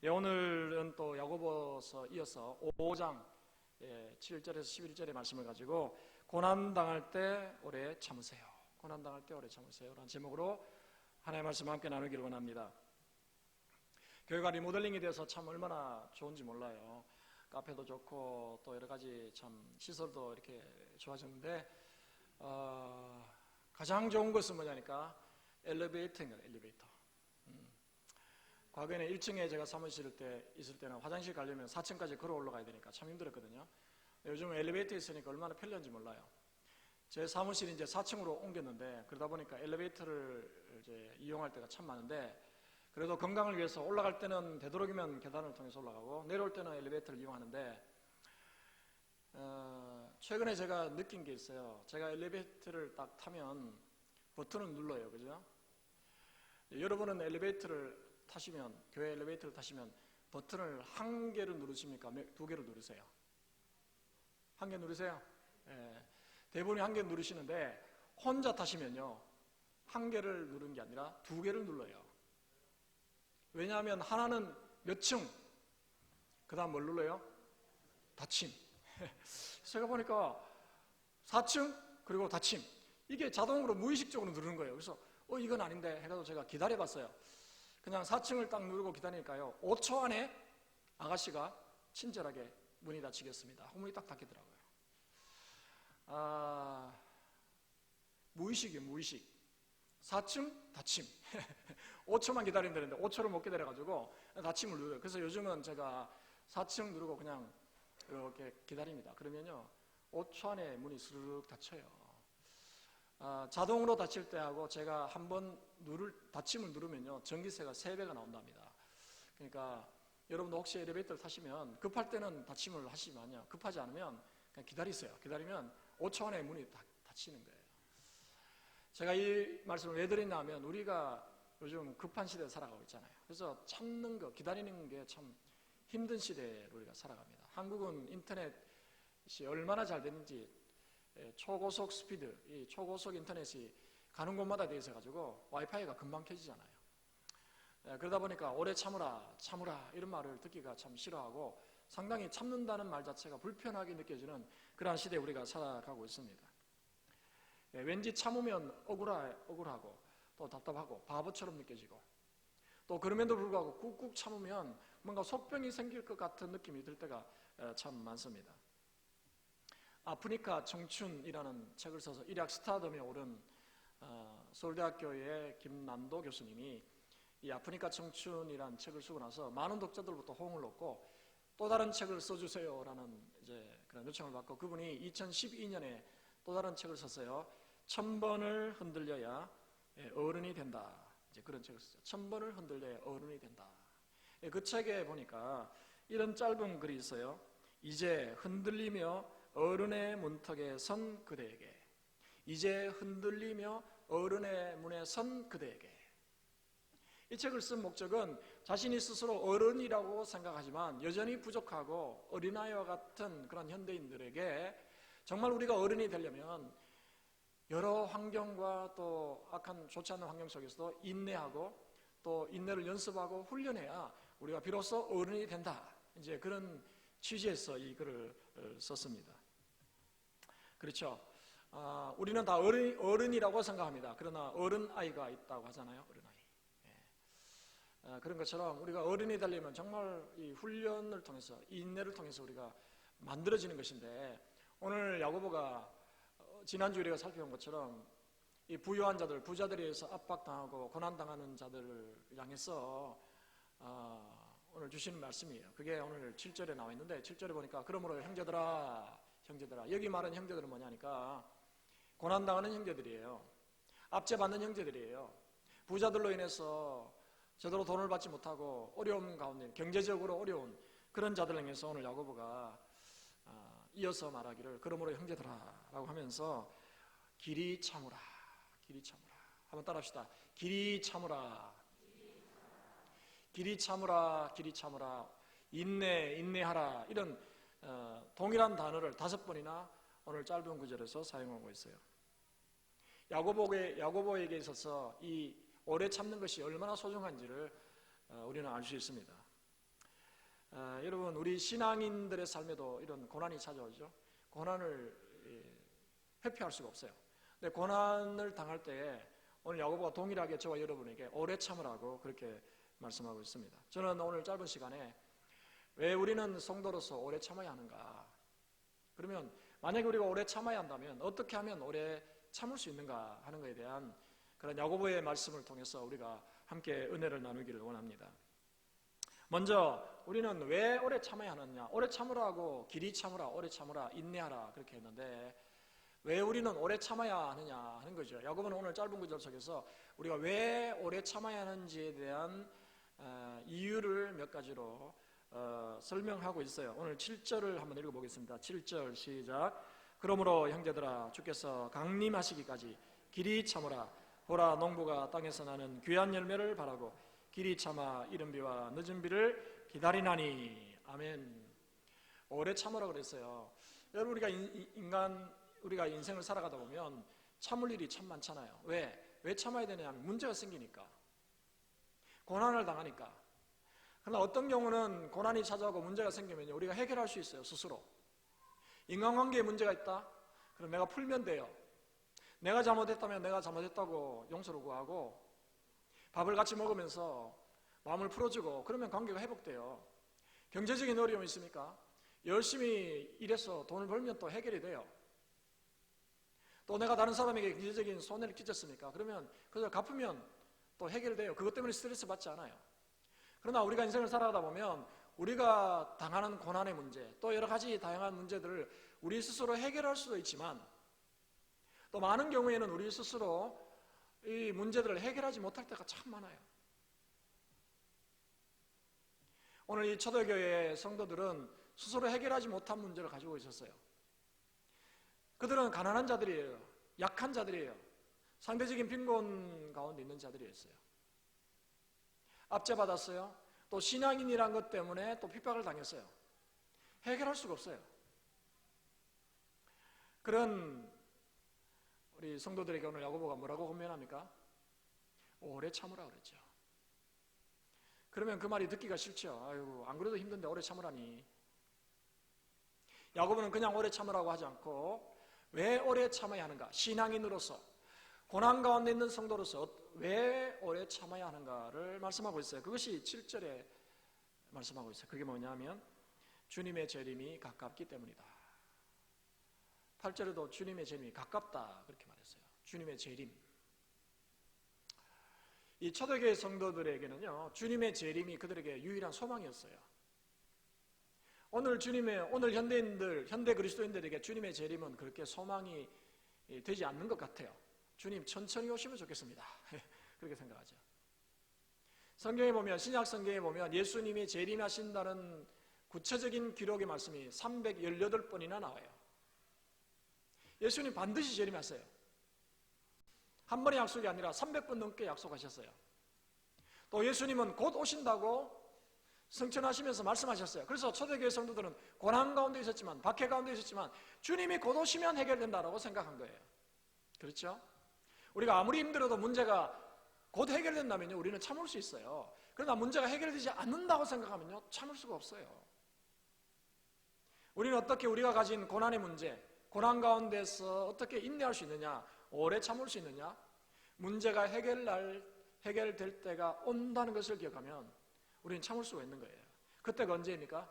오늘은 또 야고보서 이어서 5장 7절에서 11절의 말씀을 가지고 고난당할 때 오래 참으세요. 고난당할 때 오래 참으세요 라는 제목으로 하나님의 말씀 함께 나누기를 원합니다. 교회가 리모델링이 돼서 참 얼마나 좋은지 몰라요. 카페도 좋고 또 여러 가지 참 시설도 이렇게 좋아졌는데 가장 좋은 것은 뭐냐니까 엘리베이터인 거예요. 엘리베이터. 과거에는 1층에 제가 사무실 있을 때는 화장실 가려면 4층까지 걸어 올라가야 되니까 참 힘들었거든요. 요즘은 엘리베이터 있으니까 얼마나 편리한지 몰라요. 제 사무실이 이제 4층으로 옮겼는데 그러다 보니까 엘리베이터를 이제 이용할 때가 참 많은데 그래도 건강을 위해서 올라갈 때는 되도록이면 계단을 통해서 올라가고 내려올 때는 엘리베이터를 이용하는데 최근에 제가 느낀 게 있어요. 제가 엘리베이터를 딱 타면 버튼을 눌러요. 그죠? 여러분은 엘리베이터를 타시면, 교회 엘리베이터를 타시면 버튼을 한 개를 누르십니까? 두 개를 누르세요? 한 개 누르세요? 대부분이 한 개 누르시는데 혼자 타시면요 한 개를 누른 게 아니라 두 개를 눌러요. 왜냐하면 하나는 몇 층, 그 다음 뭘 눌러요? 닫힘. 제가 보니까 4층 그리고 닫힘, 이게 자동으로 무의식적으로 누르는 거예요. 그래서 이건 아닌데 해가지고 제가 기다려봤어요. 그냥 4층을 딱 누르고 기다리니까요 5초 안에 아가씨가 친절하게 문이 닫히겠습니다 하고 문이 딱 닫히더라고요. 무의식이에요. 무의식. 4층 닫힘. 5초만 기다리면 되는데 5초를 못 기다려가지고 닫힘을 누르요. 그래서 요즘은 제가 4층 누르고 그냥 이렇게 기다립니다. 그러면요 5초 안에 문이 스르륵 닫혀요. 자동으로 닫힐 때하고 제가 한번 닫힘을 누르면요 전기세가 3배가 나온답니다. 그러니까 여러분도 혹시 엘리베이터를 타시면 급할 때는 닫힘을 하시면요 급하지 않으면 그냥 기다리세요. 기다리면 5초 안에 문이 닫히는 거예요. 제가 이 말씀을 왜 드리냐 하면 우리가 요즘 급한 시대에 살아가고 있잖아요. 그래서 참는 거, 기다리는 게 참 힘든 시대에 우리가 살아갑니다. 한국은 인터넷이 얼마나 잘 됐는지 초고속 스피드, 이 초고속 인터넷이 가는 곳마다 되어 있어가지고 와이파이가 금방 켜지잖아요. 그러다 보니까 오래 참으라 이런 말을 듣기가 참 싫어하고 상당히 참는다는 말 자체가 불편하게 느껴지는 그러한 시대에 우리가 살아가고 있습니다. 왠지 참으면 억울하고 또 답답하고 바보처럼 느껴지고 또 그럼에도 불구하고 꾹꾹 참으면 뭔가 속병이 생길 것 같은 느낌이 들 때가 참 많습니다. 아프니까 청춘이라는 책을 써서 일약 스타덤에 오른 서울대학교의 김남도 교수님이 이 아프니까 청춘이라는 책을 쓰고 나서 많은 독자들부터 호응을 얻고 또 다른 책을 써주세요라는 이제 그런 요청을 받고 그분이 2012년에 또 다른 책을 썼어요. 1000번을 흔들려야 어른이 된다. 이제 그런 책을 썼어요. 1000번을 흔들려야 어른이 된다. 그 책에 보니까 이런 짧은 글이 있어요. 이제 흔들리며 어른의 문턱에 선 그대에게, 이제 흔들리며 어른의 문에 선 그대에게. 이 책을 쓴 목적은 자신이 스스로 어른이라고 생각하지만 여전히 부족하고 어린아이와 같은 그런 현대인들에게 정말 우리가 어른이 되려면 여러 환경과 또 악한 좋지 않은 환경 속에서도 인내하고 또 인내를 연습하고 훈련해야 우리가 비로소 어른이 된다. 이제 그런 취지에서 이 글을 썼습니다. 그렇죠. 우리는 다 어른이라고 생각합니다. 그러나 어른아이가 있다고 하잖아요. 어른아이. 그런 것처럼 우리가 어른이 되려면 정말 이 훈련을 통해서 인내를 통해서 우리가 만들어지는 것인데 오늘 야고보가 지난주에 우리가 살펴본 것처럼 이 부유한 자들, 부자들에 의해서 압박당하고 고난당하는 자들을 향해서 오늘 주시는 말씀이에요. 그게 오늘 7절에 나와 있는데 7절에 보니까 그러므로 형제들아 여기 말하는 형제들은 뭐냐니까 고난당하는 형제들이에요. 압제받는 형제들이에요. 부자들로 인해서 제대로 돈을 받지 못하고 어려움 가운데 경제적으로 어려운 그런 자들 향해서 오늘 야고보가 이어서 말하기를 그러므로 형제들아 라고 하면서 길이 참으라 한번 따라합시다. 길이 참으라 인내하라 이런 동일한 단어를 5번이나 오늘 짧은 구절에서 사용하고 있어요. 야고보에게 있어서 이 오래 참는 것이 얼마나 소중한지를 우리는 알 수 있습니다. 여러분 우리 신앙인들의 삶에도 이런 고난이 찾아오죠. 고난을 회피할 수가 없어요. 근데 고난을 당할 때에 오늘 야고보가 동일하게 저와 여러분에게 오래 참으라고 그렇게 말씀하고 있습니다. 저는 오늘 짧은 시간에 왜 우리는 성도로서 오래 참아야 하는가, 그러면 만약에 우리가 오래 참아야 한다면 어떻게 하면 오래 참을 수 있는가 하는 것에 대한 그런 야고보의 말씀을 통해서 우리가 함께 은혜를 나누기를 원합니다. 먼저 우리는 왜 오래 참아야 하느냐, 오래 참으라고 길이 참으라, 오래 참으라, 인내하라 그렇게 했는데 왜 우리는 오래 참아야 하느냐 하는 거죠. 야고보는 오늘 짧은 구절 속에서 우리가 왜 오래 참아야 하는지에 대한 이유를 몇 가지로 설명하고 있어요. 오늘 7절을 한번 읽어보겠습니다. 7절 시작. 그러므로 형제들아 주께서 강림하시기까지 길이 참으라. 보라 농부가 땅에서 나는 귀한 열매를 바라고 길이 참아 이른 비와 늦은 비를 기다리나니. 아멘. 오래 참으라 그랬어요. 여러분 우리가 인생을 살아가다 보면 참을 일이 참 많잖아요. 왜 참아야 되냐면 문제가 생기니까, 고난을 당하니까. 그러나 어떤 경우는 고난이 찾아오고 문제가 생기면 우리가 해결할 수 있어요. 스스로. 인간관계에 문제가 있다? 그럼 내가 풀면 돼요. 내가 잘못했다면 내가 잘못했다고 용서를 구하고 밥을 같이 먹으면서 마음을 풀어주고 그러면 관계가 회복돼요. 경제적인 어려움이 있습니까? 열심히 일해서 돈을 벌면 또 해결이 돼요. 또 내가 다른 사람에게 경제적인 손해를 끼쳤습니까? 그러면 그걸 갚으면 또 해결돼요. 그것 때문에 스트레스 받지 않아요. 그러나 우리가 인생을 살아가다 보면 우리가 당하는 고난의 문제, 또 여러 가지 다양한 문제들을 우리 스스로 해결할 수도 있지만 또 많은 경우에는 우리 스스로 이 문제들을 해결하지 못할 때가 참 많아요. 오늘 이 초대교회의 성도들은 스스로 해결하지 못한 문제를 가지고 있었어요. 그들은 가난한 자들이에요. 약한 자들이에요. 상대적인 빈곤 가운데 있는 자들이었어요. 압제받았어요. 또 신앙인이란 것 때문에 또 핍박을 당했어요. 해결할 수가 없어요. 그런 우리 성도들에게 오늘 야고보가 뭐라고 권면합니까? 오래 참으라 그랬죠. 그러면 그 말이 듣기가 싫죠. 아이고 안 그래도 힘든데 오래 참으라니. 야고보는 그냥 오래 참으라고 하지 않고 왜 오래 참아야 하는가? 신앙인으로서, 고난 가운데 있는 성도로서 왜 오래 참아야 하는가를 말씀하고 있어요. 그것이 7절에 말씀하고 있어요. 그게 뭐냐면 주님의 재림이 가깝기 때문이다. 8절에도 주님의 재림이 가깝다 그렇게 말했어요. 주님의 재림. 이 초대교회 성도들에게는요, 주님의 재림이 그들에게 유일한 소망이었어요. 오늘 현대인들, 현대 그리스도인들에게 주님의 재림은 그렇게 소망이 되지 않는 것 같아요. 주님 천천히 오시면 좋겠습니다. 그렇게 생각하죠. 성경에 보면, 신약 성경에 보면 예수님이 재림하신다는 구체적인 기록의 말씀이 318번이나 나와요. 예수님 반드시 재림하세요. 한 번의 약속이 아니라 300번 넘게 약속하셨어요. 또 예수님은 곧 오신다고 성천하시면서 말씀하셨어요. 그래서 초대교회 성도들은 고난 가운데 있었지만, 박해 가운데 있었지만 주님이 곧 오시면 해결된다라고 생각한 거예요. 그렇죠? 우리가 아무리 힘들어도 문제가 곧 해결된다면요, 우리는 참을 수 있어요. 그러나 문제가 해결되지 않는다고 생각하면요, 참을 수가 없어요. 우리는 어떻게 우리가 가진 고난의 문제, 고난 가운데서 어떻게 인내할 수 있느냐, 오래 참을 수 있느냐, 문제가 해결될 때가 온다는 것을 기억하면 우리는 참을 수가 있는 거예요. 그때가 언제입니까?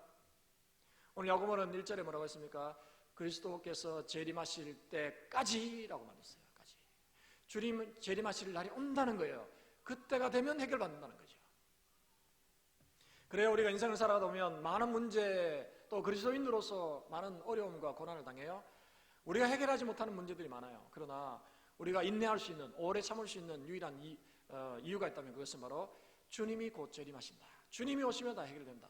오늘 야고보는 1절에 뭐라고 했습니까? 그리스도께서 재림하실 때까지라고 말했어요. 까지. 주님 재림하실 날이 온다는 거예요. 그때가 되면 해결받는다는 거죠. 그래요, 우리가 인생을 살아가다 보면 많은 문제, 또 그리스도인으로서 많은 어려움과 고난을 당해요. 우리가 해결하지 못하는 문제들이 많아요. 그러나 우리가 인내할 수 있는, 오래 참을 수 있는 유일한 이유가 있다면 그것은 바로 주님이 곧 재림하신다. 주님이 오시면 다 해결된다.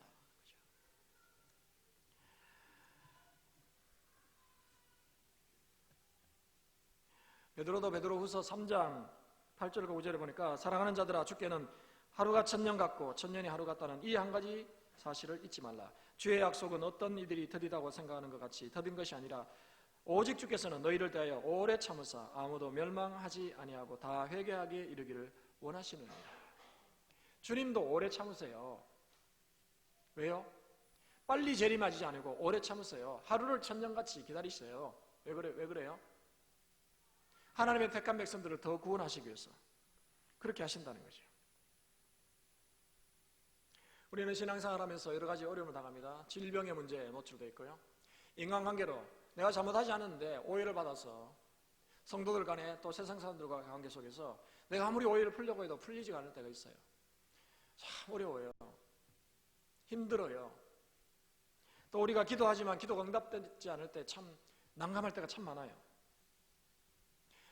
그렇죠? 베드로후서 3장 8절과 9절에 보니까 사랑하는 자들아 주께는 하루가 천년 같고 천년이 하루 같다는 이 한 가지 사실을 잊지 말라. 주의 약속은 어떤 이들이 더디다고 생각하는 것 같이 더딘 것이 아니라 오직 주께서는 너희를 대하여 오래 참으사 아무도 멸망하지 아니하고 다 회개하게 이르기를 원하시느니라. 주님도 오래 참으세요. 왜요? 빨리 재림하지 않고 오래 참으세요. 하루를 천년같이 기다리세요. 왜 그래요? 하나님의 택한 백성들을 더 구원하시기 위해서 그렇게 하신다는 거죠. 우리는 신앙생활 하면서 여러 가지 어려움을 당합니다. 질병의 문제에 노출되어 있고요. 인간관계로 내가 잘못하지 않았는데 오해를 받아서 성도들 간에 또 세상 사람들과 관계 속에서 내가 아무리 오해를 풀려고 해도 풀리지가 않을 때가 있어요. 참 어려워요. 힘들어요. 또 우리가 기도하지만 기도가 응답되지 않을 때 참 난감할 때가 참 많아요.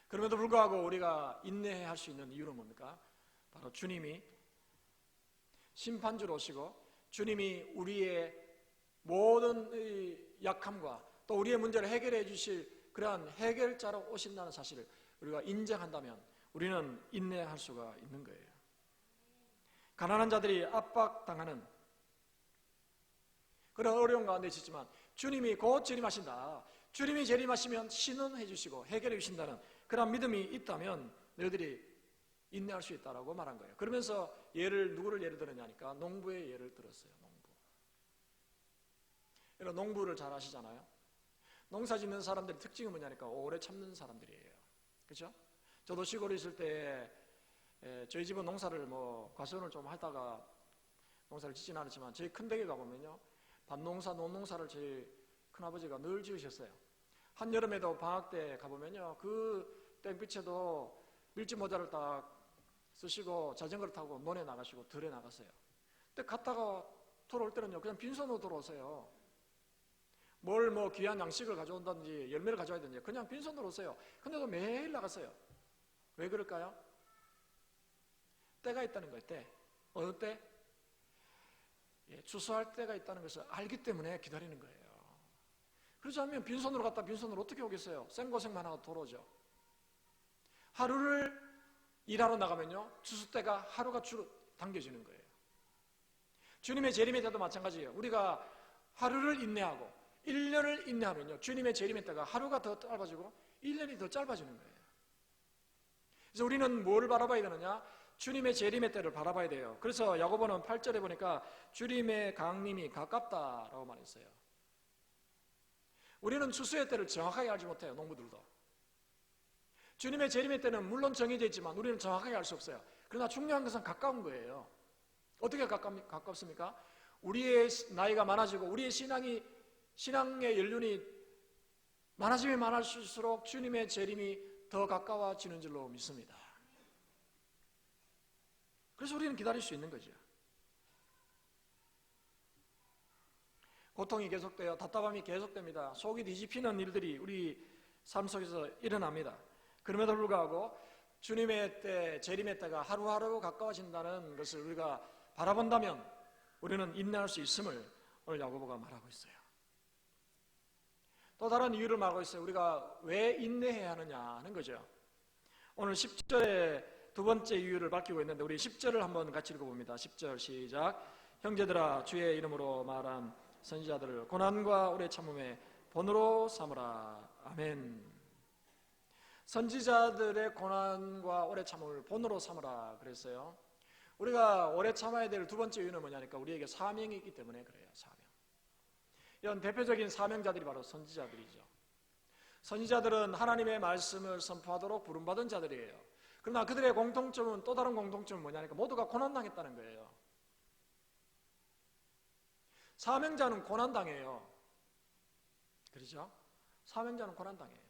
그럼에도 불구하고 우리가 인내해야 할 수 있는 이유는 뭡니까? 바로 주님이 심판주로 오시고 주님이 우리의 모든 약함과 또 우리의 문제를 해결해 주실 그러한 해결자로 오신다는 사실을 우리가 인정한다면 우리는 인내할 수가 있는 거예요. 가난한 자들이 압박당하는 그런 어려운 가운데 있었지만 주님이 곧 재림하신다. 주님이 재림하시면 신원해 주시고 해결해 주신다는 그런 믿음이 있다면 너희들이 인내할 수 있다라고 말한 거예요. 그러면서 누구를 예를 들었냐니까 농부의 예를 들었어요. 농부. 여러분 농부를 잘 아시잖아요. 농사 짓는 사람들의 특징은 뭐냐니까 오래 참는 사람들이에요. 그렇죠? 저도 시골에 있을 때 저희 집은 농사를 과수원을 좀 하다가 농사를 짓진 않았지만 저희 큰 댁에 가보면요 밭농사, 논농사를 저희 큰아버지가 늘 지으셨어요. 한여름에도 방학 때 가보면요 그 땡볕에도 밀짚 모자를 딱 쓰시고 자전거를 타고 논에 나가시고 들에 나갔어요. 근데 갔다가 돌아올 때는요 그냥 빈손으로 돌아오세요. 뭘 귀한 양식을 가져온다든지 열매를 가져와야든지 그냥 빈손으로 오세요. 근데도 매일 나갔어요. 왜 그럴까요? 때가 있다는 거예요. 때. 어느 때? 추수할 때가 있다는 것을 알기 때문에 기다리는 거예요. 그렇지 않으면 빈손으로 갔다 빈손으로 어떻게 오겠어요? 생고생만 하고 돌아오죠. 하루를 일하러 나가면요 추수 때가 하루가 당겨지는 거예요. 주님의 재림의 때도 마찬가지예요. 우리가 하루를 인내하고 1년을 인내하면요 주님의 재림의 때가 하루가 더 짧아지고 1년이 더 짧아지는 거예요. 그래서 우리는 뭘 바라봐야 되느냐? 주님의 재림의 때를 바라봐야 돼요. 그래서 야고보는 8절에 보니까 주님의 강림이 가깝다라고 말했어요. 우리는 추수의 때를 정확하게 알지 못해요. 농부들도. 주님의 재림의 때는 물론 정해져 있지만 우리는 정확하게 알 수 없어요. 그러나 중요한 것은 가까운 거예요. 어떻게 가깝습니까? 우리의 나이가 많아지고 우리의 신앙의 연륜이 많아지면 많아질수록 주님의 재림이 더 가까워지는 줄로 믿습니다. 그래서 우리는 기다릴 수 있는 거죠. 고통이 계속돼요. 답답함이 계속됩니다. 속이 뒤집히는 일들이 우리 삶 속에서 일어납니다. 그럼에도 불구하고 주님의 때, 재림의 때가 하루하루 가까워진다는 것을 우리가 바라본다면 우리는 인내할 수 있음을 오늘 야고보가 말하고 있어요. 또 다른 이유를 말하고 있어요. 우리가 왜 인내해야 하느냐 하는 거죠. 오늘 10절에 두 번째 이유를 밝히고 있는데 우리 10절을 한번 같이 읽어봅니다. 10절 시작. 형제들아 주의 이름으로 말한 선지자들을 고난과 오래 참음의 본으로 삼으라. 아멘. 선지자들의 고난과 오래 참음을 본으로 삼으라 그랬어요. 우리가 오래 참아야 될 두 번째 이유는 뭐냐니까 우리에게 사명이 있기 때문에 그래요. 사명. 이런 대표적인 사명자들이 바로 선지자들이죠. 선지자들은 하나님의 말씀을 선포하도록 부름받은 자들이에요. 그러나 그들의 공통점은 또 다른 공통점은 뭐냐니까 모두가 고난당했다는 거예요. 사명자는 고난당해요. 그렇죠? 사명자는 고난당해요.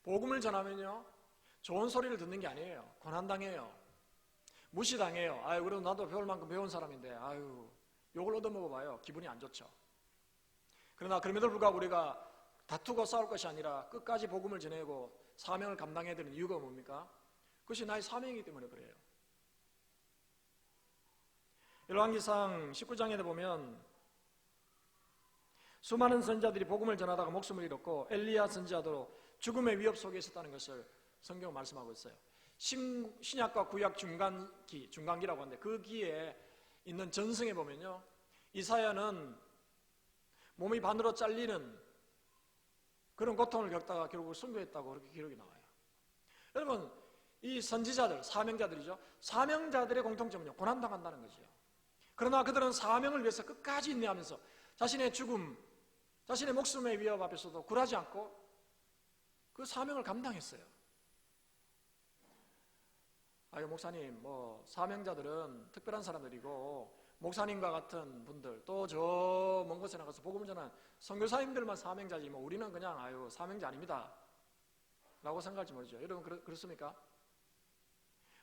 복음을 전하면요 좋은 소리를 듣는 게 아니에요. 고난당해요. 무시당해요. 아유 그래도 나도 배울 만큼 배운 사람인데 아유 욕을 얻어먹어봐요. 기분이 안 좋죠. 그러나 그럼에도 불구하고 우리가 다투고 싸울 것이 아니라 끝까지 복음을 전하고 사명을 감당해야 되는 이유가 뭡니까? 그것이 나의 사명이기 때문에 그래요. 열왕기상 19장에 보면 수많은 선지자들이 복음을 전하다가 목숨을 잃었고 엘리야 선지자도 죽음의 위협 속에 있었다는 것을 성경은 말씀하고 있어요. 신약과 구약 중간기라고 하는데 그 기에 있는 전승에 보면요 이사야는 몸이 반으로 잘리는 그런 고통을 겪다가 결국 순교했다고 그렇게 기록이 나와요. 여러분 이 선지자들, 사명자들이죠. 사명자들의 공통점은요 고난당한다는 거죠. 그러나 그들은 사명을 위해서 끝까지 인내하면서 자신의 죽음, 자신의 목숨의 위협 앞에서도 굴하지 않고 그 사명을 감당했어요. 아유, 목사님, 사명자들은 특별한 사람들이고 목사님과 같은 분들, 또 저 먼 곳에 나가서 복음을 전하는 선교사님들만 사명자지 우리는 그냥 사명자 아닙니다 라고 생각할지 모르죠. 여러분 그렇습니까?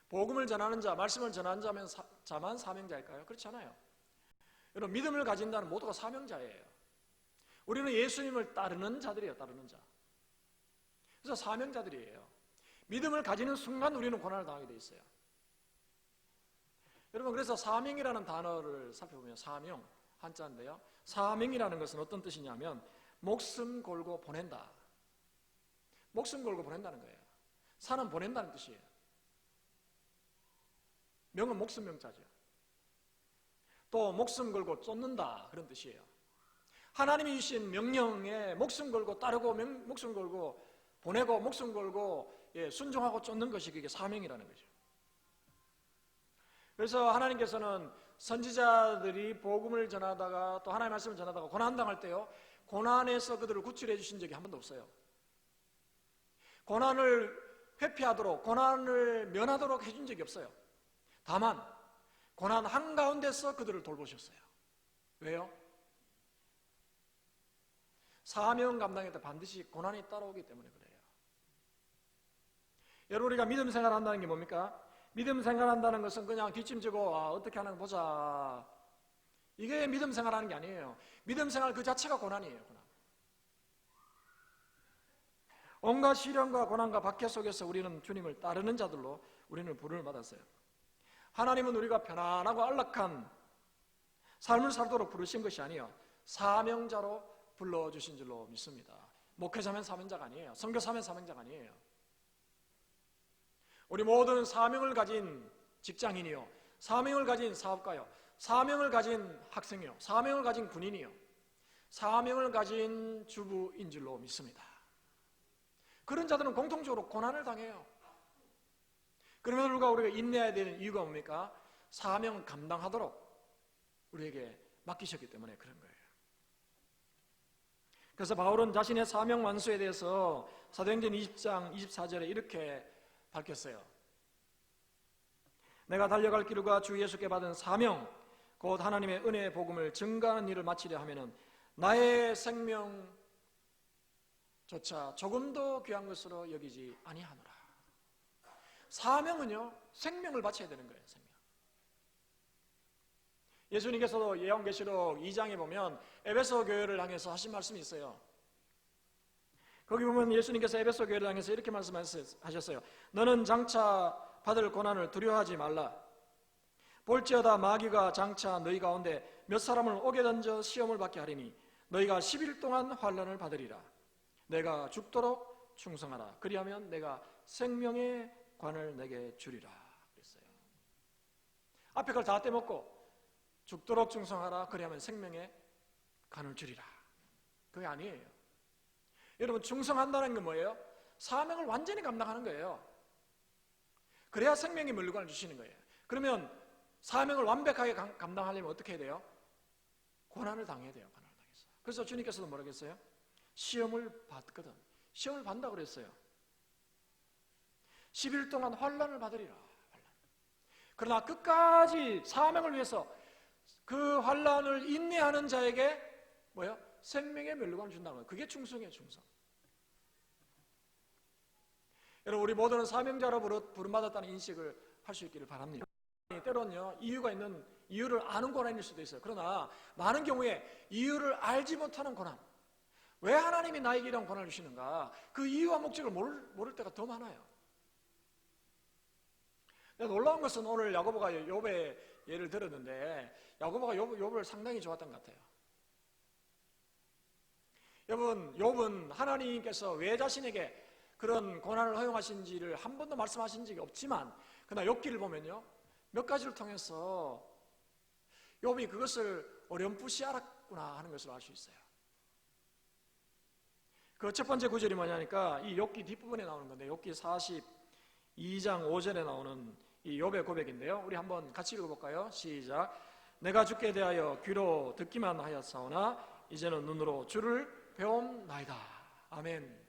복음을 전하는 자, 말씀을 전하는 자만 사명자일까요? 그렇지 않아요. 여러분, 믿음을 가진다는 모두가 사명자예요. 우리는 예수님을 따르는 자들이에요. 따르는 자. 그래서 사명자들이에요. 믿음을 가지는 순간 우리는 고난을 당하게 돼 있어요. 여러분, 그래서 사명이라는 단어를 살펴보면 사명, 한자인데요, 사명이라는 것은 어떤 뜻이냐면 목숨 걸고 보낸다. 목숨 걸고 보낸다는 거예요. 산은 보낸다는 뜻이에요. 명은 목숨 명자죠. 또 목숨 걸고 쫓는다, 그런 뜻이에요. 하나님이 주신 명령에 목숨 걸고 따르고 목숨 걸고 보내고 목숨 걸고 순종하고 쫓는 것이 그게 사명이라는 거죠. 그래서 하나님께서는 선지자들이 복음을 전하다가 또 하나님의 말씀을 전하다가 고난당할 때요, 고난에서 그들을 구출해 주신 적이 한 번도 없어요. 고난을 회피하도록, 고난을 면하도록 해준 적이 없어요. 다만 고난 한가운데서 그들을 돌보셨어요. 왜요? 사명 감당할 때 반드시 고난이 따라오기 때문에 그래요. 여러분, 우리가 믿음 생활한다는 게 뭡니까? 믿음 생활한다는 것은 그냥 뒷짐지고 어떻게 하는 거 보자, 이게 믿음 생활하는 게 아니에요. 믿음 생활 그 자체가 고난이에요. 고난. 온갖 시련과 고난과 박해 속에서 우리는 주님을 따르는 자들로 우리는 부름을 받았어요. 하나님은 우리가 편안하고 안락한 삶을 살도록 부르신 것이 아니에요. 사명자로 불러주신 줄로 믿습니다. 목회자면 사명자가 아니에요. 선교사면 사명자가 아니에요. 우리 모두는 사명을 가진 직장인이요, 사명을 가진 사업가요, 사명을 가진 학생이요, 사명을 가진 군인이요, 사명을 가진 주부인 줄로 믿습니다. 그런 자들은 공통적으로 고난을 당해요. 그럼에도 불구하고 우리가 인내해야 되는 이유가 뭡니까? 사명을 감당하도록 우리에게 맡기셨기 때문에 그런 거예요. 그래서 바울은 자신의 사명 완수에 대해서 사도행전 20장 24절에 이렇게 밝혔어요. 내가 달려갈 길과 주 예수께 받은 사명, 곧 하나님의 은혜의 복음을 증거하는 일을 마치려 하면은 나의 생명조차 조금도 귀한 것으로 여기지 아니하노라. 사명은요, 생명을 바쳐야 되는 거예요. 생명. 예수님께서도 요한계시록 2장에 보면 에베소 교회를 향해서 하신 말씀이 있어요. 거기 보면 예수님께서 에베소 교회를 향해서 이렇게 말씀하셨어요. 너는 장차 받을 고난을 두려워하지 말라. 볼지어다 마귀가 장차 너희 가운데 몇 사람을 옥에 던져 시험을 받게 하리니 너희가 10일 동안 환난을 받으리라. 내가 죽도록 충성하라. 그리하면 내가 생명의 관을 내게 주리라 그랬어요. 앞에 걸 다 떼먹고 죽도록 충성하라. 그리하면 생명의 관을 주리라. 그게 아니에요. 여러분, 충성한다는 게 뭐예요? 사명을 완전히 감당하는 거예요. 그래야 생명의 물건을 주시는 거예요. 그러면 사명을 완벽하게 감당하려면 어떻게 해야 돼요? 고난을 당해야 돼요. 고난을 당해서. 그래서 주님께서도 뭐라고 했어요? 시험을 받거든. 시험을 받는다고 그랬어요. 10일 동안 환난을 받으리라. 그러나 끝까지 사명을 위해서 그 환난을 인내하는 자에게 뭐예요? 생명의 멸류관을 준다는 거예요. 그게 충성이에요. 충성. 여러분, 우리 모두는 사명자로 부름받았다는 인식을 할 수 있기를 바랍니다. 때로는요, 이유를 아는 고난일 수도 있어요. 그러나 많은 경우에 이유를 알지 못하는 고난, 왜 하나님이 나에게 이런 고난을 주시는가, 그 이유와 목적을 모를 때가 더 많아요. 놀라운 것은 오늘 야고보가 욥의 예를 들었는데 야고보가 욥을 상당히 좋았던 것 같아요. 여러분, 욥은 하나님께서 왜 자신에게 그런 고난을 허용하신지를 한 번도 말씀하신 적이 없지만, 그러나 욥기를 보면요, 몇 가지를 통해서 욥이 그것을 어렴풋이 알았구나 하는 것을 알 수 있어요. 그 첫 번째 구절이 뭐냐니까 이 욥기 뒷부분에 나오는 건데, 욥기 42장 5절에 나오는 이 욥의 고백인데요, 우리 한번 같이 읽어볼까요? 시작. 내가 주께 대하여 귀로 듣기만 하였사오나 이제는 눈으로 주를 배움나이다. 아멘.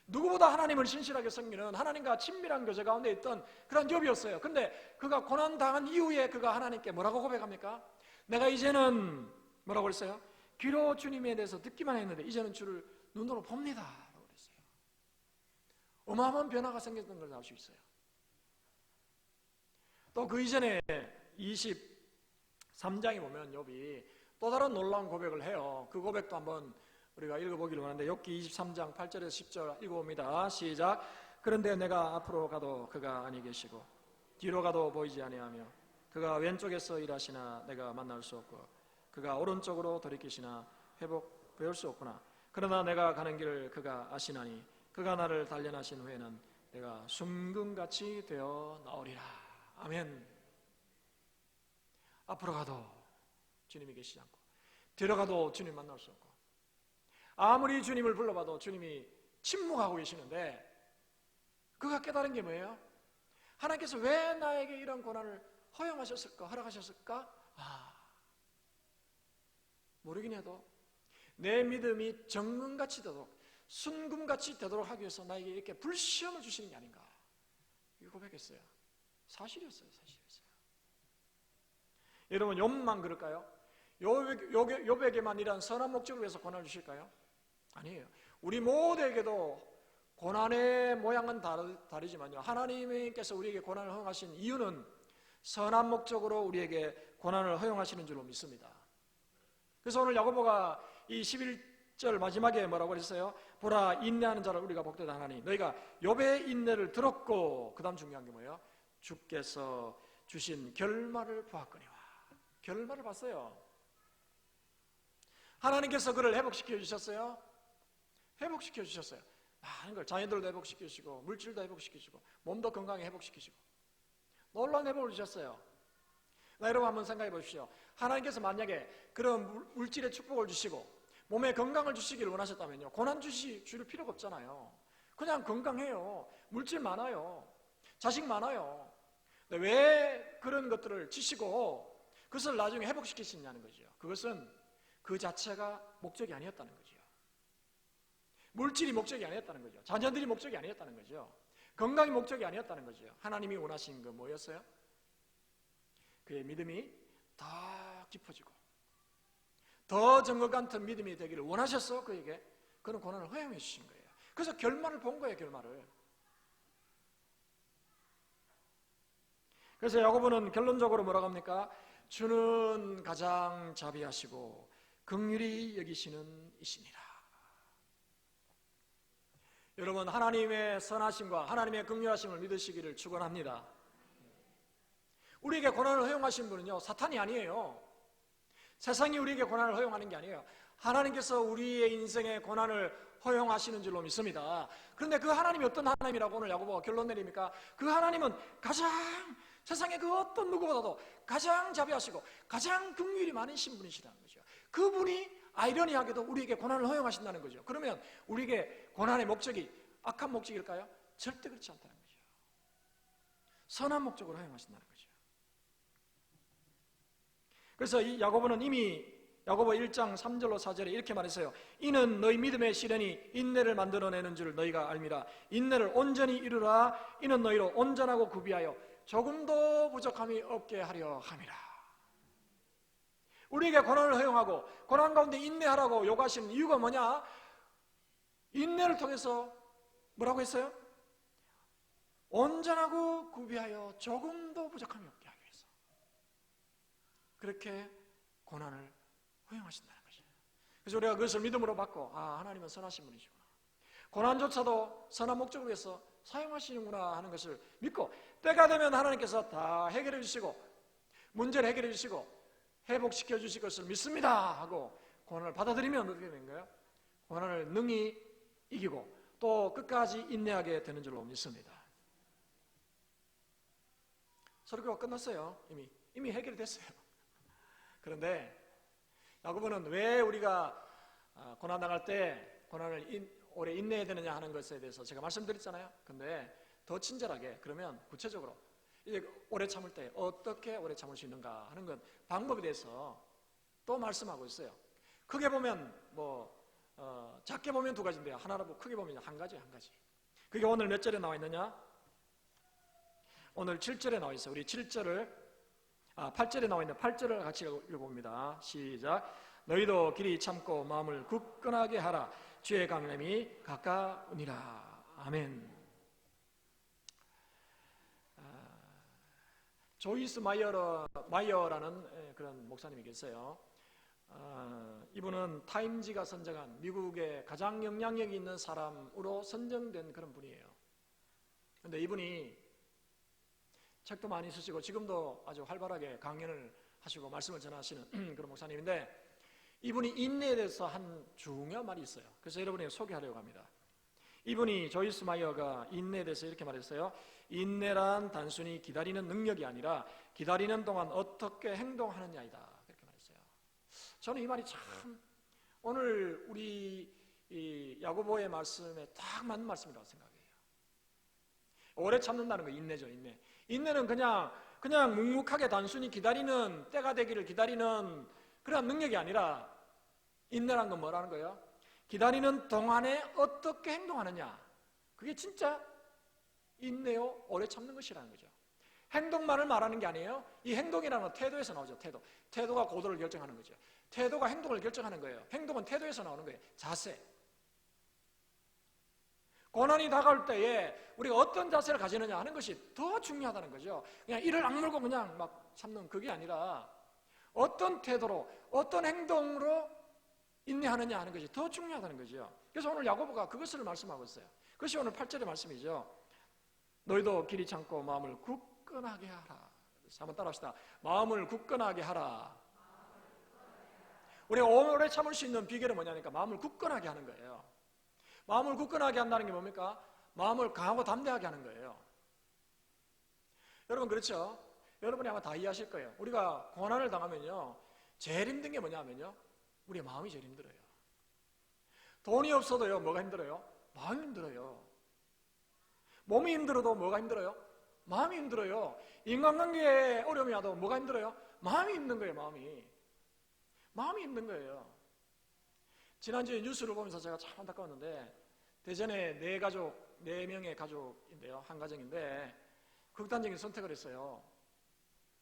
누구보다 하나님을 신실하게 섬기는, 하나님과 친밀한 교제 가운데 있던 그런 욥이었어요. 근데 그가 고난당한 이후에 그가 하나님께 뭐라고 고백합니까? 내가 이제는 뭐라고 그랬어요? 귀로 주님에 대해서 듣기만 했는데 이제는 주를 눈으로 봅니다 라고 그랬어요. 어마어마한 변화가 생겼던 걸 알 수 있어요. 또 그 이전에 23장에 보면 욥이 또 다른 놀라운 고백을 해요. 그 고백도 한번 우리가 읽어보기를 원하는데 욥기 23장 8절에서 10절 읽어봅니다. 시작. 그런데 내가 앞으로 가도 그가 아니 계시고 뒤로 가도 보이지 아니하며 그가 왼쪽에서 일하시나 내가 만날 수 없고 그가 오른쪽으로 돌이키시나 회복 배울 수 없구나. 그러나 내가 가는 길을 그가 아시나니 그가 나를 단련하신 후에는 내가 순금같이 되어 나오리라. 아멘. 앞으로 가도 주님이 계시지 않고 뒤로 가도 주님 만날 수 없고 아무리 주님을 불러봐도 주님이 침묵하고 계시는데 그가 깨달은 게 뭐예요? 하나님께서 왜 나에게 이런 고난을 허용하셨을까? 허락하셨을까? 모르긴 해도 내 믿음이 정금같이 되도록 순금같이 되도록 하기 위해서 나에게 이렇게 불시험을 주시는 게 아닌가. 이거 고백했어요. 사실이었어요. 여러분 욥만 그럴까요? 욥에게만 이런 선한 목적을 위해서 고난을 주실까요? 아니에요. 우리 모두에게도 고난의 모양은 다르지만요, 하나님께서 우리에게 고난을 허용하신 이유는 선한 목적으로 우리에게 고난을 허용하시는 줄로 믿습니다. 그래서 오늘 야고보가 이 11절 마지막에 뭐라고 그랬어요? 보라, 인내하는 자를 우리가 복되다 하나니 너희가 욥의 인내를 들었고, 그 다음 중요한 게 뭐예요? 주께서 주신 결말을 보았거니와. 결말을 봤어요. 하나님께서 그를 회복시켜 주셨어요. 회복시켜 주셨어요. 많은 걸, 자녀들도 회복시켜 주시고 물질도 회복시켜 주시고 몸도 건강히 회복시켜 주시고 놀라운 회복을 주셨어요. 여러분 한번 생각해 보십시오. 하나님께서 만약에 그런 물질의 축복을 주시고 몸에 건강을 주시기를 원하셨다면요, 고난 주실 필요가 없잖아요. 그냥 건강해요. 물질 많아요. 자식 많아요. 근데 왜 그런 것들을 주시고 그것을 나중에 회복시키시냐는 거죠. 그것은 그 자체가 목적이 아니었다는 거죠. 물질이 목적이 아니었다는 거죠. 자녀들이 목적이 아니었다는 거죠. 건강이 목적이 아니었다는 거죠. 하나님이 원하신 건 뭐였어요? 그의 믿음이 더 깊어지고 더 정것 같은 믿음이 되기를 원하셔서 그에게 그런 고난을 허용해 주신 거예요. 그래서 결말을 본 거예요. 결말을. 그래서 야고보는 결론적으로 뭐라고 합니까? 주는 가장 자비하시고 긍휼히 여기시는 이시니라. 여러분, 하나님의 선하심과 하나님의 긍휼하심을 믿으시기를 축원합니다. 우리에게 고난을 허용하신 분은요, 사탄이 아니에요. 세상이 우리에게 고난을 허용하는 게 아니에요. 하나님께서 우리의 인생에 고난을 허용하시는 줄로 믿습니다. 그런데 그 하나님이 어떤 하나님이라고 오늘 야고보가 결론 내립니까? 그 하나님은 가장 세상의 그 어떤 누구보다도 가장 자비하시고 가장 긍휼이 많으신 분이시라는 거죠. 그분이 아이러니하게도 우리에게 고난을 허용하신다는 거죠. 그러면 우리에게 고난의 목적이 악한 목적일까요? 절대 그렇지 않다는 거죠. 선한 목적으로 허용하신다는 거죠. 그래서 이 야고보는 이미 야고보 1장 3절로 4절에 이렇게 말했어요. 이는 너희 믿음의 시련이 인내를 만들어내는 줄 너희가 알미라. 인내를 온전히 이루라. 이는 너희로 온전하고 구비하여 조금도 부족함이 없게 하려 함이라. 우리에게 고난을 허용하고 고난 가운데 인내하라고 요구하시는 이유가 뭐냐? 인내를 통해서 뭐라고 했어요? 온전하고 구비하여 조금도 부족함이 없게 하기 위해서 그렇게 고난을 허용하신다는 거죠. 그래서 우리가 그것을 믿음으로 받고, 하나님은 선하신 분이시구나, 고난조차도 선한 목적을 위해서 사용하시는구나 하는 것을 믿고, 때가 되면 하나님께서 다 해결해 주시고 문제를 해결해 주시고 회복시켜 주실 것을 믿습니다 하고 고난을 받아들이면 어떻게 되는 거예요? 고난을 능히 이기고 또 끝까지 인내하게 되는 줄로 믿습니다. 설교가 끝났어요. 이미 해결이 됐어요. 그런데 야고보는 왜 우리가 고난당할 때 고난을 오래 인내해야 되느냐 하는 것에 대해서 제가 말씀드렸잖아요. 근데 더 친절하게, 그러면 구체적으로 이제 오래 참을 때 어떻게 오래 참을 수 있는가 하는 건 방법에 대해서 또 말씀하고 있어요. 크게 보면 작게 보면 두 가지인데요. 하나로 크게 보면 한 가지. 그게 오늘 몇 절에 나와 있느냐? 오늘 7절에 나와 있어요. 우리 8절에 나와 있는 8절을 같이 읽어봅니다. 시작. 너희도 길이 참고 마음을 굳건하게 하라. 주의 강림이 가까우니라. 아멘. 조이스 마이어라는 그런 목사님이 계세요. 이분은 타임지가 선정한 미국의 가장 영향력이 있는 사람으로 선정된 그런 분이에요. 그런데 이분이 책도 많이 쓰시고 지금도 아주 활발하게 강연을 하시고 말씀을 전하시는 그런 목사님인데, 이분이 인내에 대해서 한 중요한 말이 있어요. 그래서 여러분에게 소개하려고 합니다. 이분이 조이스 마이어가 인내에 대해서 이렇게 말했어요. 인내란 단순히 기다리는 능력이 아니라 기다리는 동안 어떻게 행동하느냐이다. 그렇게 말했어요. 저는 이 말이 참 오늘 우리 이 야고보의 말씀에 딱 맞는 말씀이라고 생각해요. 오래 참는다는 거 인내죠. 인내는 그냥 묵묵하게 단순히 기다리는, 때가 되기를 기다리는 그런 능력이 아니라, 인내란 건 뭐라는 거예요? 기다리는 동안에 어떻게 행동하느냐, 그게 진짜 인내요 오래 참는 것이라는 거죠. 행동만을 말하는 게 아니에요. 이 행동이라는 건 태도에서 나오죠. 태도가 고도를 결정하는 거죠. 태도가 행동을 결정하는 거예요. 행동은 태도에서 나오는 거예요. 자세. 고난이 다가올 때에 우리가 어떤 자세를 가지느냐 하는 것이 더 중요하다는 거죠. 그냥 이를 악물고 그냥 막 참는 그게 아니라 어떤 태도로, 어떤 행동으로 인내하느냐 하는 것이 더 중요하다는 거죠. 그래서 오늘 야고보가 그것을 말씀하고 있어요. 그것이 오늘 8절의 말씀이죠. 너희도 길이 참고 마음을 굳건하게 하라. 한번 따라합시다. 마음을 굳건하게 하라. 우리가 오래 참을 수 있는 비결은 뭐냐니까 마음을 굳건하게 하는 거예요. 마음을 굳건하게 한다는 게 뭡니까? 마음을 강하고 담대하게 하는 거예요. 여러분 그렇죠? 여러분이 아마 다 이해하실 거예요. 우리가 고난을 당하면요, 제일 힘든 게 뭐냐면요, 우리의 마음이 제일 힘들어요. 돈이 없어도요, 뭐가 힘들어요? 마음이 힘들어요. 몸이 힘들어도 뭐가 힘들어요? 마음이 힘들어요. 인간관계에 어려움이 와도 뭐가 힘들어요? 마음이 힘든 거예요. 마음이 힘든 거예요. 지난주에 뉴스를 보면서 제가 참 안타까웠는데, 대전에 네 명의 가족인데요, 한 가정인데 극단적인 선택을 했어요.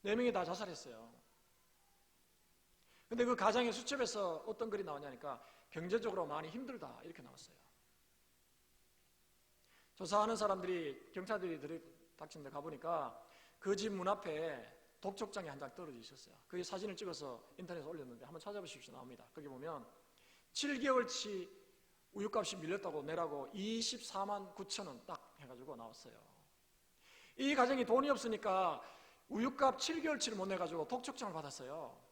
4명이 다 자살했어요. 근데 그 가정의 수첩에서 어떤 글이 나오냐니까 경제적으로 많이 힘들다 이렇게 나왔어요. 조사하는 사람들이, 경찰들이 들이닥친 데 가보니까 그 집 문 앞에 독촉장이 한 장 떨어져 있었어요. 그 사진을 찍어서 인터넷에 올렸는데 한번 찾아보십시오. 나옵니다. 거기 보면 7개월치 우유값이 밀렸다고 내라고 24만 9천 원 딱 해가지고 나왔어요. 이 가정이 돈이 없으니까 우유값 7개월치를 못 내가지고 독촉장을 받았어요.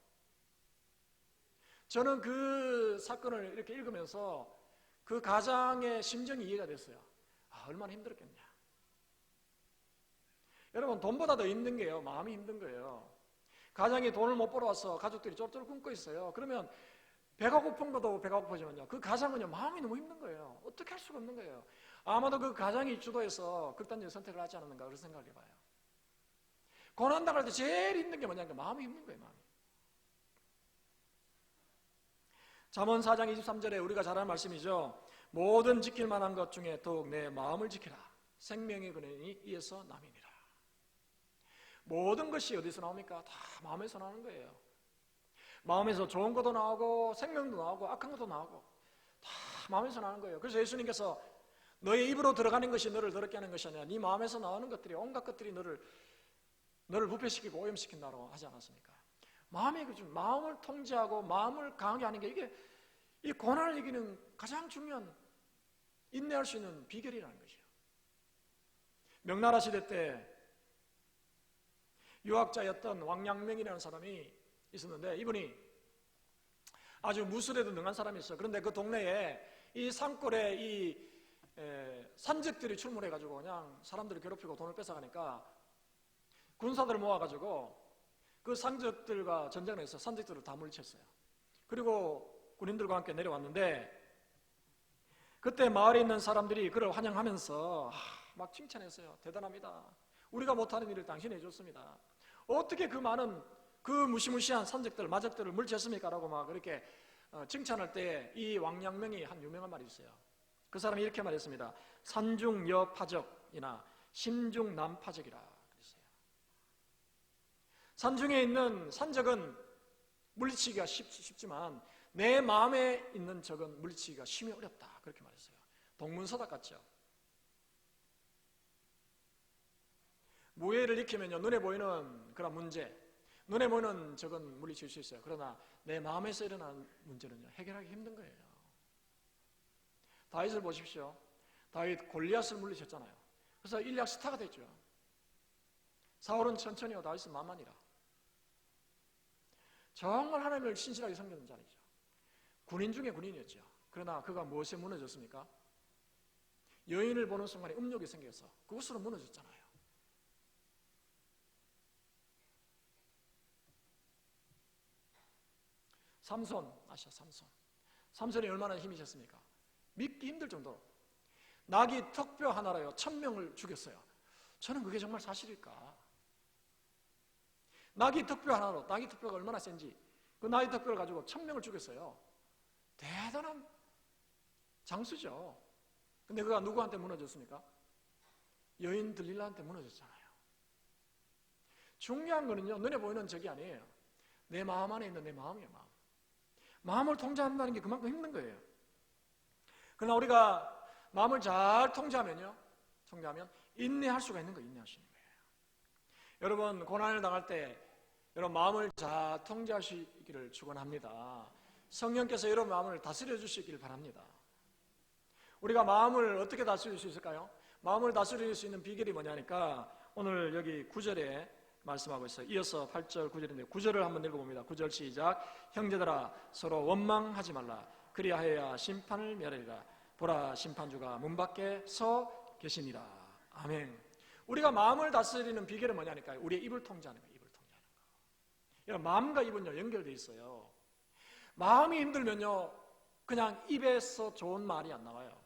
저는 그 사건을 이렇게 읽으면서 그 가장의 심정이 이해가 됐어요. 얼마나 힘들었겠냐. 여러분, 돈보다 더 힘든 게요, 마음이 힘든 거예요. 가장이 돈을 못 벌어와서 가족들이 쫄쫄 굶고 있어요. 그러면 배가 고픈 것도 배가 고프지만요, 그 가장은요, 마음이 너무 힘든 거예요. 어떻게 할 수가 없는 거예요. 아마도 그 가장이 주도해서 극단적인 선택을 하지 않았는가, 그런 생각을 해봐요. 고난당할 때 제일 힘든 게 뭐냐면 마음이 힘든 거예요. 마음이. 잠언 4장 23절에 우리가 잘 아는 말씀이죠. 모든 지킬 만한 것 중에 더욱 내 마음을 지키라. 생명의 근원이 이에서 남이니라. 모든 것이 어디서 나옵니까? 다 마음에서 나오는 거예요. 마음에서 좋은 것도 나오고 생명도 나오고 악한 것도 나오고 다 마음에서 나오는 거예요. 그래서 예수님께서 너의 입으로 들어가는 것이 너를 더럽게 하는 것이 아니라 네 마음에서 나오는 것들이, 온갖 것들이 너를 부패시키고 오염시킨다고 하지 않았습니까? 마음을 통제하고 마음을 강하게 하는 게 이게 이 고난을 이기는 가장 중요한, 인내할 수 있는 비결이라는 것이에요. 명나라 시대 때 유학자였던 왕양명이라는 사람이 있었는데, 이분이 아주 무술에도 능한 사람이었어요. 그런데 그 동네에 이 산골에 이 산적들이 출몰해가지고 그냥 사람들을 괴롭히고 돈을 뺏어가니까 군사들을 모아가지고 그 산적들과 전쟁을 해서 산적들을 다 물리쳤어요. 그리고 군인들과 함께 내려왔는데, 그때 마을에 있는 사람들이 그를 환영하면서 막 칭찬했어요. 대단합니다. 우리가 못하는 일을 당신이 해줬습니다. 어떻게 그 많은 그 무시무시한 산적들, 마적들을 물리쳤습니까? 라고 막 그렇게 칭찬할 때 이 왕양명이 한 유명한 말이 있어요. 그 사람이 이렇게 말했습니다. 산중 여파적이나 심중 남파적이라 그랬어요. 산중에 있는 산적은 물리치기가 쉽지만 내 마음에 있는 적은 물리치기가 심히 어렵다, 그렇게 말했어요. 동문서답 같죠. 무예를 익히면요, 눈에 보이는 그런 문제, 눈에 보이는 적은 물리칠 수 있어요. 그러나 내 마음에서 일어나는 문제는요, 해결하기 힘든 거예요. 다윗을 보십시오. 다윗 골리앗을 물리쳤잖아요. 그래서 일약 스타가 됐죠. 사울은 천천히요, 다윗은 만만이라. 정말 하나님을 신실하게 섬기는 자이죠. 군인 중에 군인이었죠. 그러나 그가 무엇에 무너졌습니까? 여인을 보는 순간에 음욕이 생겨서 그것으로 무너졌잖아요. 삼손 아시아 삼손이 얼마나 힘이셨습니까? 믿기 힘들 정도로 나귀 턱뼈 하나로요 1000명을 죽였어요. 저는 그게 정말 사실일까? 나귀 턱뼈 하나로, 나귀 턱뼈가 얼마나 센지 그 나귀 턱뼈를 가지고 1000명을 죽였어요. 대단한 장수죠. 근데 그가 누구한테 무너졌습니까? 여인 들릴라한테 무너졌잖아요. 중요한 거는요, 눈에 보이는 적이 아니에요. 내 마음 안에 있는 내 마음이에요. 마음을 통제한다는 게 그만큼 힘든 거예요. 그러나 우리가 마음을 잘 통제하면 인내할 수가 있는 거예요. 인내할 수 있는 거예요. 여러분, 고난을 당할 때 여러분 마음을 잘 통제하시기를 축원합니다. 성령께서 여러분 마음을 다스려 주시기를 바랍니다. 우리가 마음을 어떻게 다스릴 수 있을까요? 마음을 다스릴 수 있는 비결이 뭐냐니까 오늘 여기 9절에 말씀하고 있어요. 이어서 8절 9절인데 9절을 한번 읽어봅니다. 9절 시작. 형제들아 서로 원망하지 말라. 그리하여야 심판을 멸하리라. 보라 심판주가 문 밖에 서 계시니라. 아멘. 우리가 마음을 다스리는 비결은 뭐냐니까요. 우리의 입을 통제하는 거예요. 입을 통제하는 거. 여러분, 마음과 입은요 연결되어 있어요. 마음이 힘들면요 그냥 입에서 좋은 말이 안 나와요.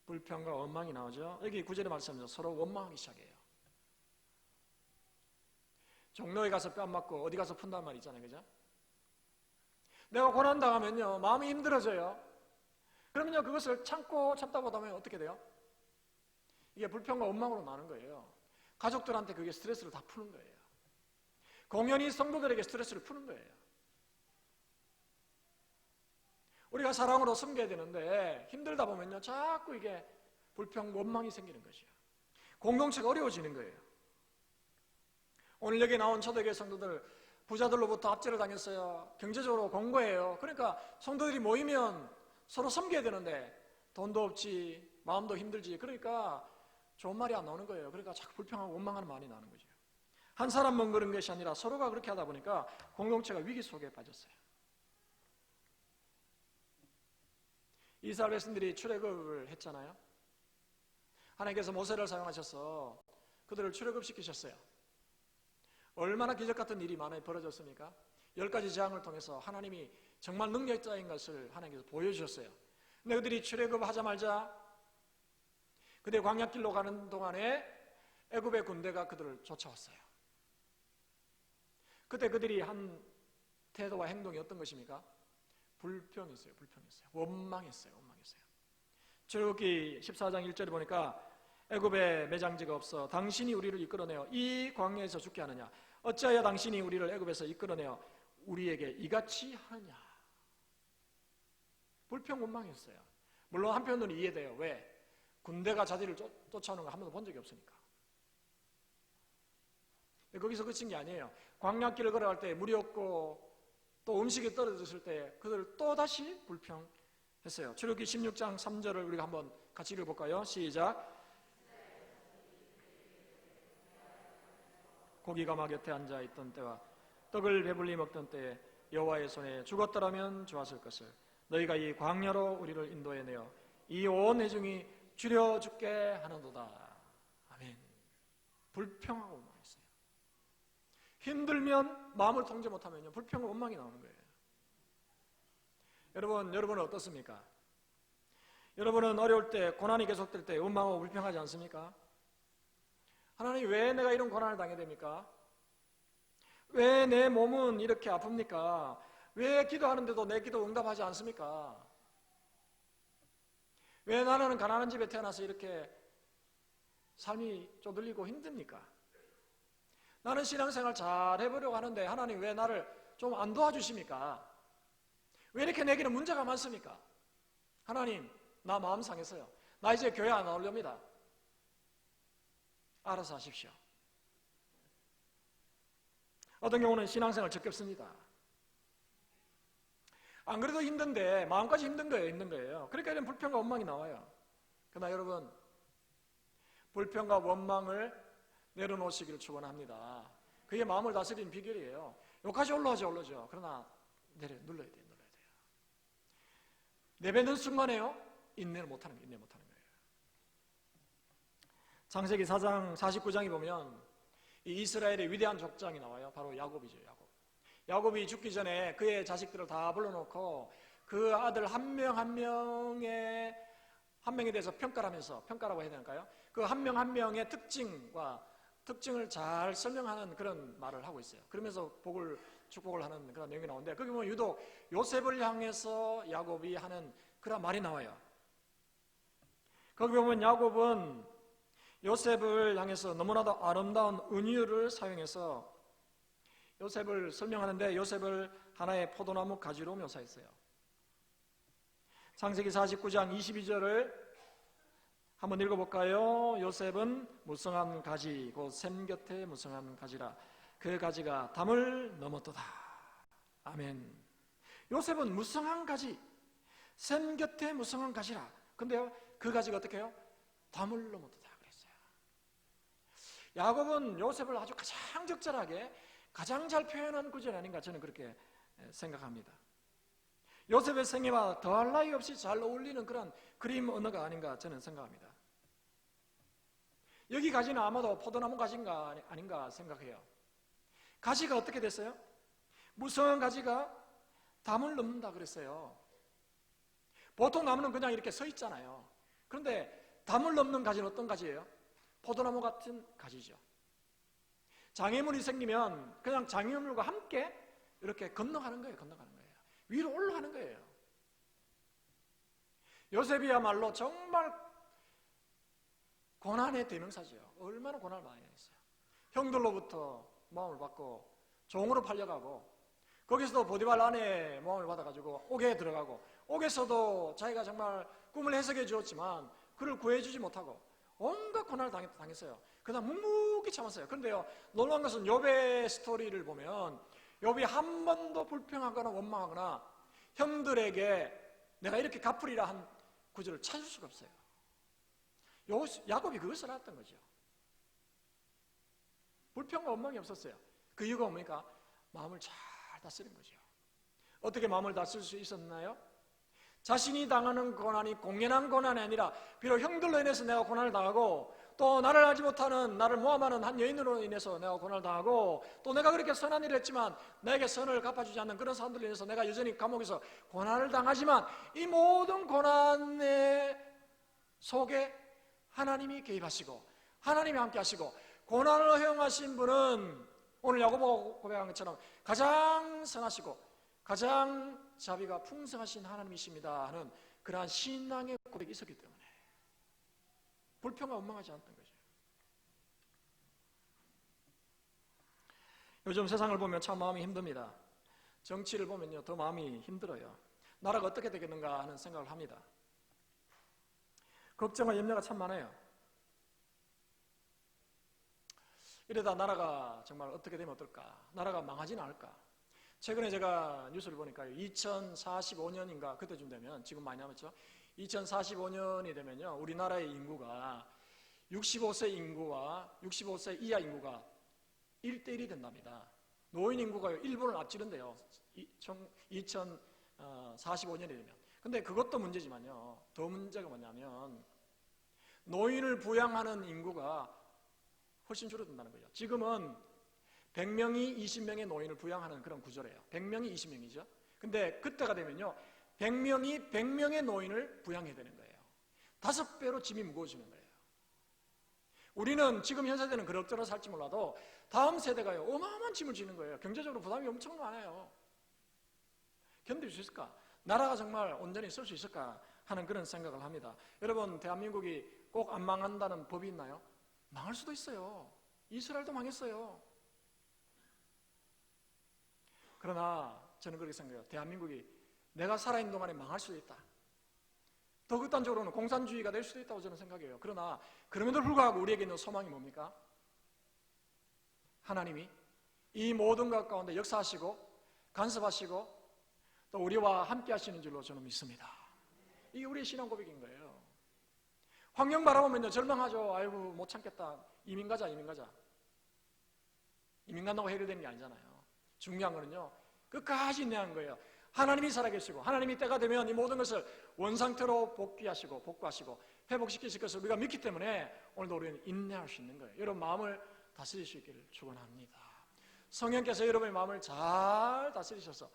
불평과 원망이 나오죠. 여기 9절에 말씀하면 서로 원망하기 시작해요. 종로에 가서 뺨 맞고 어디 가서 푼다는 말 있잖아요. 그죠? 내가 고난당하면요 마음이 힘들어져요. 그러면요 그것을 참다 보다 보면 어떻게 돼요? 이게 불평과 원망으로 나는 거예요. 가족들한테 그게 스트레스를 다 푸는 거예요. 공연히 성도들에게 스트레스를 푸는 거예요. 우리가 사랑으로 섬겨야 되는데 힘들다 보면요 자꾸 이게 불평, 원망이 생기는 것이에요. 공동체가 어려워지는 거예요. 오늘 여기 나온 초대교회 성도들 부자들로부터 압제를 당했어요. 경제적으로 공고해요. 그러니까 성도들이 모이면 서로 섬겨야 되는데 돈도 없지, 마음도 힘들지. 그러니까 좋은 말이 안 나오는 거예요. 그러니까 자꾸 불평하고 원망하는 말이 나는 거죠. 한 사람만 그런 것이 아니라 서로가 그렇게 하다 보니까 공동체가 위기 속에 빠졌어요. 이스라엘 백성들이 출애굽을 했잖아요. 하나님께서 모세를 사용하셔서 그들을 출애굽시키셨어요. 얼마나 기적같은 일이 많이 벌어졌습니까? 10가지 재앙을 통해서 하나님이 정말 능력자인 것을 하나님께서 보여주셨어요. 근데 그들이 출애굽하자마자 그들이 광야길로 가는 동안에 애굽의 군대가 그들을 쫓아왔어요. 그때 그들이 한 태도와 행동이 어떤 것입니까? 불평했어요. 원망했어요. 출애굽기 14장 1절에 보니까 애굽에 매장지가 없어 당신이 우리를 이끌어내어 이 광야에서 죽게 하느냐? 어찌하여 당신이 우리를 애굽에서 이끌어내어 우리에게 이같이 하느냐? 불평 원망했어요. 물론 한편으로는 이해돼요. 왜? 군대가 자기를 쫓아오는 거 한 번도 본 적이 없으니까. 거기서 그친 게 아니에요. 광야길을 걸어갈 때 물이 없고 또 음식이 떨어졌을 때 그들을 또다시 불평했어요. 출애굽기 16장 3절을 우리가 한번 같이 읽어볼까요? 시작. 고기가 막 곁에 앉아있던 때와 떡을 배불리 먹던 때에 여호와의 손에 죽었더라면 좋았을 것을 너희가 이 광야로 우리를 인도해내어 이 온 회중이 줄여 죽게 하는도다. 아멘. 불평하고 원망했어요. 힘들면 마음을 통제 못하면요 불평과 원망이 나오는 거예요. 여러분은 어떻습니까? 여러분은 어려울 때 고난이 계속될 때 원망하고 불평하지 않습니까? 하나님, 왜 내가 이런 고난을 당해야 됩니까? 왜 내 몸은 이렇게 아픕니까? 왜 기도하는데도 내 기도 응답하지 않습니까? 왜 나는 가난한 집에 태어나서 이렇게 삶이 쪼들리고 힘듭니까? 나는 신앙생활 잘 해보려고 하는데 하나님, 왜 나를 좀 안 도와주십니까? 왜 이렇게 내게는 문제가 많습니까? 하나님, 나 마음 상했어요. 나 이제 교회 안 나오렵니다. 알아서 하십시오. 어떤 경우는 신앙생활 적겹습니다. 안 그래도 힘든데 마음까지 힘든 거예요. 그러니까 이런 불평과 원망이 나와요. 그러나 여러분, 불평과 원망을 내려놓으시기를 축원합니다. 그게 마음을 다스리는 비결이에요. 여기까지 올라오죠. 그러나 눌러야 돼요. 내뱉는 순간에요, 인내를 못하는 거예요. 창세기 4장 49장에 보면 이 이스라엘의 위대한 족장이 나와요. 바로 야곱이죠. 야곱이 죽기 전에 그의 자식들을 다 불러놓고 그 아들 한 명 한 명에 대해서 평가라고 해야 될까요? 그 한 명 한 명의 특징을 잘 설명하는 그런 말을 하고 있어요. 그러면서 축복을 하는 그런 내용이 나오는데, 거기 보면 유독 요셉을 향해서 야곱이 하는 그런 말이 나와요. 거기 보면 야곱은 요셉을 향해서 너무나도 아름다운 은유를 사용해서 요셉을 설명하는데, 요셉을 하나의 포도나무 가지로 묘사했어요. 창세기 49장 22절을 한번 읽어볼까요? 요셉은 무성한 가지, 곧 샘 곁에 무성한 가지라. 그 가지가 담을 넘었도다. 아멘. 요셉은 무성한 가지, 샘 곁에 무성한 가지라. 근데요, 그 가지가 어떻게 해요? 담을 넘었도다 그랬어요. 야곱은 요셉을 아주 가장 적절하게, 가장 잘 표현한 구절이 아닌가, 저는 그렇게 생각합니다. 요셉의 생애와 더할 나위 없이 잘 어울리는 그런 그림 언어가 아닌가 저는 생각합니다. 여기 가지는 아마도 포도나무 가지인가 아닌가 생각해요. 가지가 어떻게 됐어요? 무성한 가지가 담을 넘는다 그랬어요. 보통 나무는 그냥 이렇게 서 있잖아요. 그런데 담을 넘는 가지는 어떤 가지예요? 포도나무 같은 가지죠. 장애물이 생기면 그냥 장애물과 함께 이렇게 건너가는 거예요. 위로 올라가는 거예요. 요셉이야말로 정말 고난의 대명사죠. 얼마나 고난을 많이 했어요. 형들로부터 모함을 받고 종으로 팔려가고, 거기서도 보디발 아내의 모함을 받아가지고 옥에 들어가고, 옥에서도 자기가 정말 꿈을 해석해 주었지만 그를 구해주지 못하고 온갖 고난을 당했어요. 그러나 묵묵히 참았어요. 그런데요, 놀라운 것은 욥의 스토리를 보면 욥이 한 번도 불평하거나 원망하거나 형들에게 내가 이렇게 갚으리라 한 구절을 찾을 수가 없어요. 야곱이 그것을 알았던 거죠. 불평과 원망이 없었어요. 그 이유가 뭡니까? 마음을 잘 다스린 거죠. 어떻게 마음을 다스릴 수 있었나요? 자신이 당하는 고난이 공연한 고난이 아니라 비록 형들로 인해서 내가 고난을 당하고, 또 나를 알지 못하는, 나를 모함하는 한 여인으로 인해서 내가 고난을 당하고, 또 내가 그렇게 선한 일을 했지만 나에게 선을 갚아주지 않는 그런 사람들로 인해서 내가 여전히 감옥에서 고난을 당하지만, 이 모든 고난의 속에 하나님이 개입하시고 하나님이 함께 하시고, 고난을 허용하신 분은 오늘 야고보가 고백한 것처럼 가장 선하시고 가장 자비가 풍성하신 하나님이십니다 하는 그러한 신앙의 고백이 있었기 때문에 불평과 원망하지 않았던 거죠. 요즘 세상을 보면 참 마음이 힘듭니다. 정치를 보면요, 더 마음이 힘들어요. 나라가 어떻게 되겠는가 하는 생각을 합니다. 걱정과 염려가 참 많아요. 이러다 나라가 정말 어떻게 되면 어떨까? 나라가 망하지는 않을까? 최근에 제가 뉴스를 보니까 2045년인가 그때쯤 되면, 지금 많이 남았죠? 2045년이 되면요, 우리나라의 인구가 65세 인구와 65세 이하 인구가 1대1이 된답니다. 노인 인구가 일본을 앞지른대요. 2045년이 되면. 근데 그것도 문제지만요, 더 문제가 뭐냐면 노인을 부양하는 인구가 훨씬 줄어든다는 거죠. 지금은 100명이 20명의 노인을 부양하는 그런 구조래요. 100명이 20명이죠. 근데 그때가 되면요, 100명이 100명의 노인을 부양해야 되는 거예요. 5배로 짐이 무거워지는 거예요. 우리는 지금 현 세대는 그럭저럭 살지 몰라도 다음 세대가요 어마어마한 짐을 지는 거예요. 경제적으로 부담이 엄청 많아요. 견딜 수 있을까? 나라가 정말 온전히 쓸 수 있을까 하는 그런 생각을 합니다. 여러분, 대한민국이 꼭 안 망한다는 법이 있나요? 망할 수도 있어요. 이스라엘도 망했어요. 그러나 저는 그렇게 생각해요. 대한민국이 내가 살아있는 동안에 망할 수도 있다. 더 극단적으로는 공산주의가 될 수도 있다고 저는 생각해요. 그러나 그럼에도 불구하고 우리에게 있는 소망이 뭡니까? 하나님이 이 모든 것 가운데 역사하시고 간섭하시고 또 우리와 함께 하시는 줄로 저는 믿습니다. 이게 우리의 신앙 고백인 거예요. 환경 바라보면요 절망하죠. 아이고 못 참겠다. 이민 가자. 이민 간다고 해결되는 게 아니잖아요. 중요한 거는요 끝까지 인내한 거예요. 하나님이 살아계시고 하나님이 때가 되면 이 모든 것을 원상태로 복구하시고 회복시키실 것을 우리가 믿기 때문에 오늘도 우리는 인내할 수 있는 거예요. 여러분 마음을 다스릴 수 있기를 축원합니다. 성령께서 여러분의 마음을 잘 다스리셔서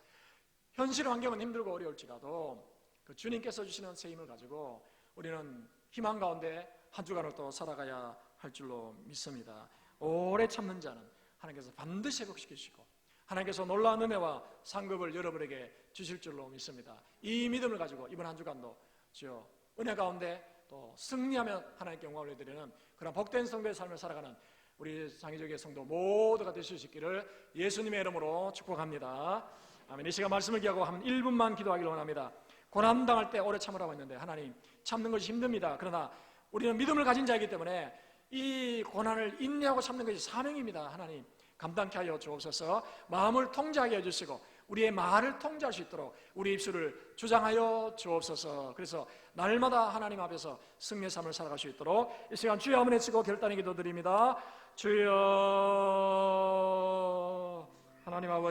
현실 환경은 힘들고 어려울지라도 그 주님께서 주시는 새 힘을 가지고 우리는 희망 가운데 한 주간을 또 살아가야 할 줄로 믿습니다. 오래 참는 자는 하나님께서 반드시 회복시키시고 하나님께서 놀라운 은혜와 상급을 여러분에게 주실 줄로 믿습니다. 이 믿음을 가지고 이번 한 주간도 주여 은혜 가운데 또 승리하며 하나님께 영광을 올려드리는 그런 복된 성도의 삶을 살아가는 우리 장의적의 성도 모두가 되실 수 있기를 예수님의 이름으로 축복합니다. 아멘. 이 시간 말씀을 기하고 한 1분만 기도하기를 원합니다. 고난당할 때 오래 참으라고 했는데 하나님 참는 것이 힘듭니다. 그러나 우리는 믿음을 가진 자이기 때문에 이 고난을 인내하고 참는 것이 사명입니다. 하나님 감당케 하여 주옵소서. 마음을 통제하게 해주시고 우리의 말을 통제할 수 있도록 우리 입술을 주장하여 주옵소서. 그래서 날마다 하나님 앞에서 승리의 삶을 살아갈 수 있도록 이 시간 주여 한번 외치고 결단의 기도 드립니다. 주여 하나님 아버지